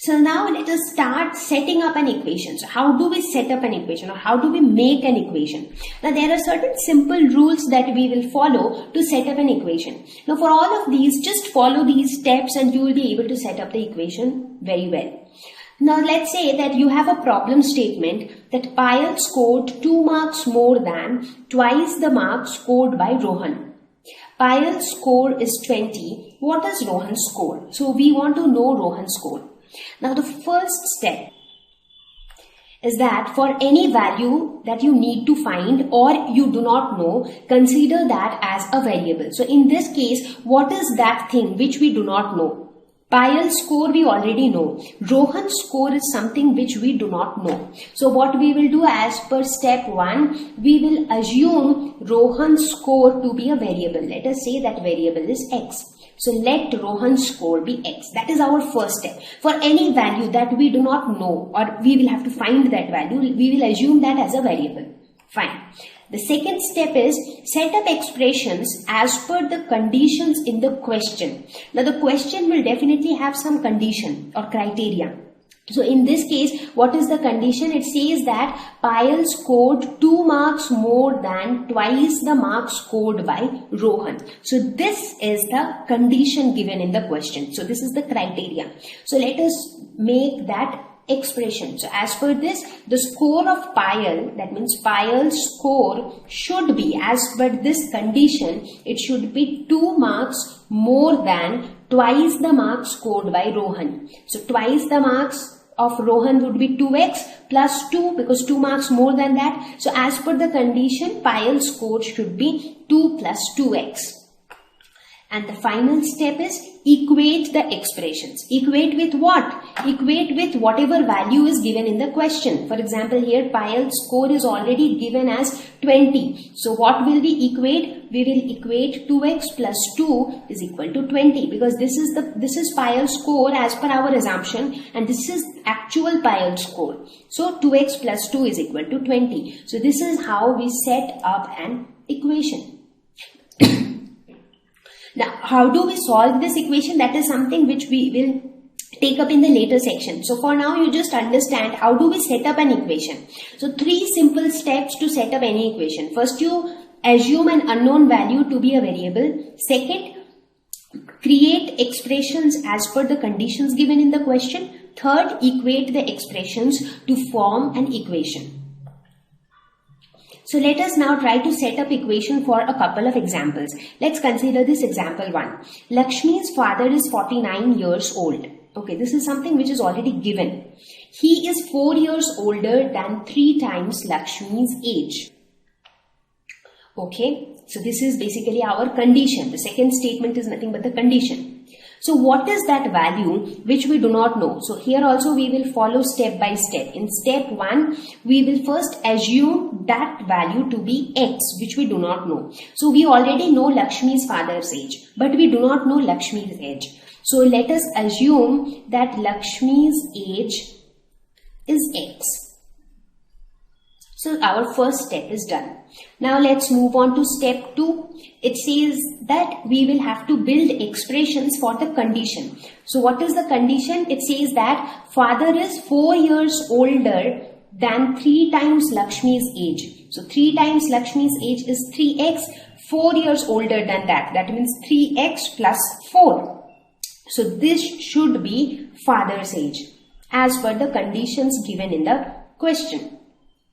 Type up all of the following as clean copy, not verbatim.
So now let us start setting up an equation. So how do we set up an equation, or how do we make an equation? Now there are certain simple rules that we will follow to set up an equation. Now for all of these, just follow these steps and you will be able to set up the equation very well. Now let's say that you have a problem statement that Payal scored 2 marks more than twice the marks scored by Rohan. Payal's score is 20. What is Rohan's score? So we want to know Rohan's score. Now the first step is that for any value that you need to find or you do not know, consider that as a variable. So in this case, what is that thing which we do not know? Payal's score we already know. Rohan's score is something which we do not know. So what we will do, as per step 1, we will assume Rohan's score to be a variable. Let us say that variable is x. So let Rohan's score be x. That is our first step. For any value that we do not know, or we will have to find that value, we will assume that as a variable. Fine. The second step is set up expressions as per the conditions in the question. Now the question will definitely have some condition or criteria. So in this case, what is the condition? It says that Payal scored 2 marks more than twice the marks scored by Rohan. So this is the condition given in the question. So this is the criteria. So let us make that expression. So as per this, the score of Payal, that means Payal's score should be, as per this condition, it should be 2 marks more than twice the marks scored by Rohan. So twice the marks of Rohan would be 2x plus 2, because 2 marks more than that. So as per the condition, Payal's score should be 2 plus 2x. And the final step is equate the expressions. Equate with what? Equate with whatever value is given in the question. For example, here Payal's score is already given as 20. So what will we equate? We will equate 2x plus 2 is equal to 20, because this is Payal's score as per our assumption, and this is actual Payal's score. So 2x plus 2 is equal to 20. So this is how we set up an equation. Now, how do we solve this equation? That is something which we will take up in the later section. So for now, you just understand how do we set up an equation. So 3 simple steps to set up any equation. First, you assume an unknown value to be a variable. Second, create expressions as per the conditions given in the question. Third, equate the expressions to form an equation. So let us now try to set up equation for a couple of examples. Let's consider this example 1. Lakshmi's father is 49 years old. Okay, this is something which is already given. He is 4 years older than 3 times Lakshmi's age. Okay, so this is basically our condition. The second statement is nothing but the condition. So what is that value which we do not know? So here also we will follow step by step. In step 1, we will first assume that value to be x, which we do not know. So we already know Lakshmi's father's age, but we do not know Lakshmi's age. So let us assume that Lakshmi's age is x. So our first step is done. Now let's move on to step 2. It says that we will have to build expressions for the condition. So what is the condition? It says that father is 4 years older than 3 times Lakshmi's age. So 3 times Lakshmi's age is 3x, 4 years older than that. That means 3x plus 4. So this should be father's age as per the conditions given in the question.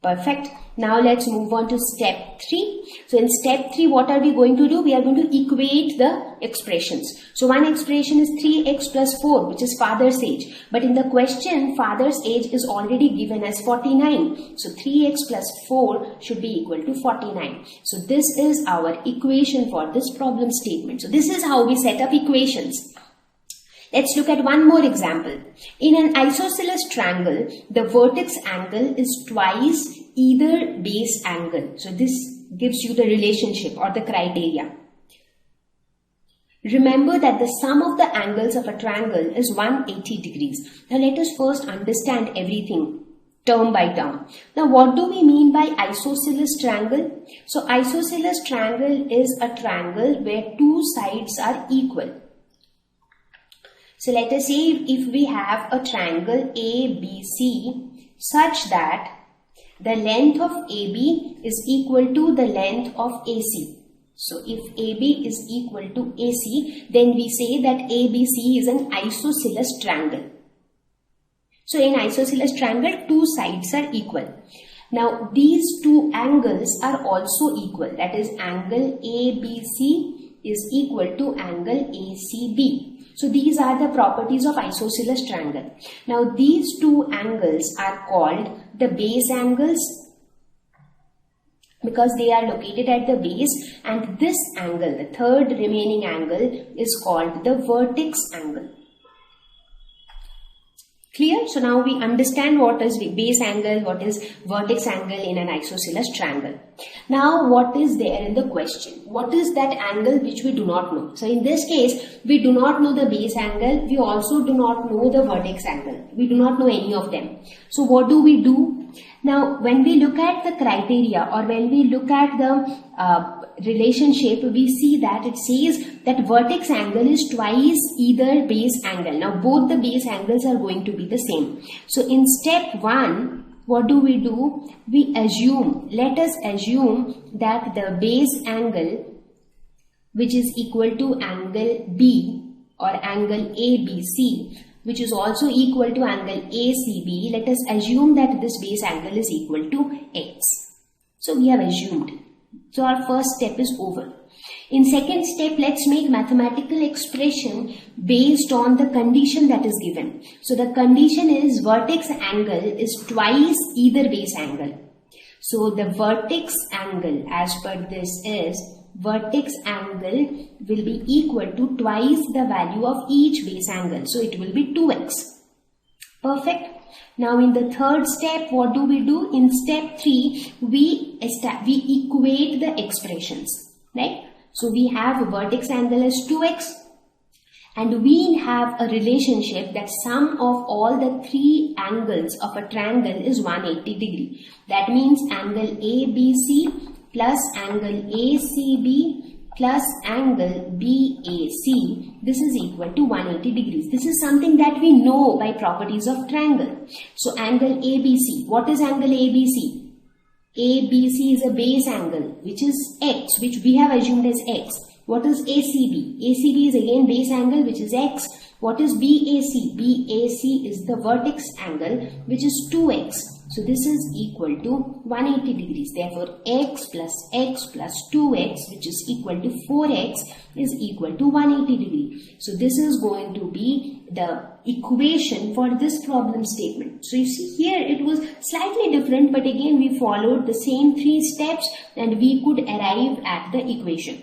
Perfect. Now let's move on to step 3. So in step 3, what are we going to do? We are going to equate the expressions. So one expression is 3x plus 4, which is father's age. But in the question, father's age is already given as 49. So 3x plus 4 should be equal to 49. So this is our equation for this problem statement. So this is how we set up equations. Let's look at one more example. In an isosceles triangle, the vertex angle is twice either base angle. So this gives you the relationship or the criteria. Remember that the sum of the angles of a triangle is 180 degrees. Now let us first understand everything term by term. Now what do we mean by isosceles triangle? So isosceles triangle is a triangle where 2 sides are equal. So let us say if we have a triangle ABC such that the length of AB is equal to the length of AC. So if AB is equal to AC, then we say that ABC is an isosceles triangle. So in isosceles triangle, two sides are equal. Now these two angles are also equal. That is, angle ABC is equal to angle ACB. So these are the properties of isosceles triangle. Now these two angles are called the base angles because they are located at the base, and this angle, the third remaining angle, is called the vertex angle. Clear? So now we understand what is base angle, what is vertex angle in an isosceles triangle. Now what is there in the question? What is that angle which we do not know? So in this case, we do not know the base angle. We also do not know the vertex angle. We do not know any of them. So what do we do? Now when we look at the criteria, or when we look at the relationship, we see that it says that vertex angle is twice either base angle. Now both the base angles are going to be the same. So in step 1, what do? We assume, let us assume that the base angle, which is equal to angle B or angle ABC, which is also equal to angle ACB, let us assume that this base angle is equal to X. So we have assumed. So our first step is over. In second step, let's make mathematical expression based on the condition that is given. So the condition is vertex angle is twice either base angle. So the vertex angle as per this is, vertex angle will be equal to twice the value of each base angle. So it will be 2x. Perfect. Now in the third step, what do? In step 3, we equate the expressions, right? So we have a vertex angle as 2x, and we have a relationship that sum of all the three angles of a triangle is 180 degree. That means angle ABC plus angle ACB plus angle BAC, this is equal to 180 degrees. This is something that we know by properties of triangle. So angle ABC, what is angle ABC? ABC is a base angle, which is X, which we have assumed as X. What is ACB? ACB is again base angle, which is X. What is BAC? BAC is the vertex angle, which is 2x. So this is equal to 180 degrees. Therefore, x plus 2x, which is equal to 4x, is equal to 180 degree. So this is going to be the equation for this problem statement. So you see here it was slightly different, but again we followed the same 3 steps and we could arrive at the equation.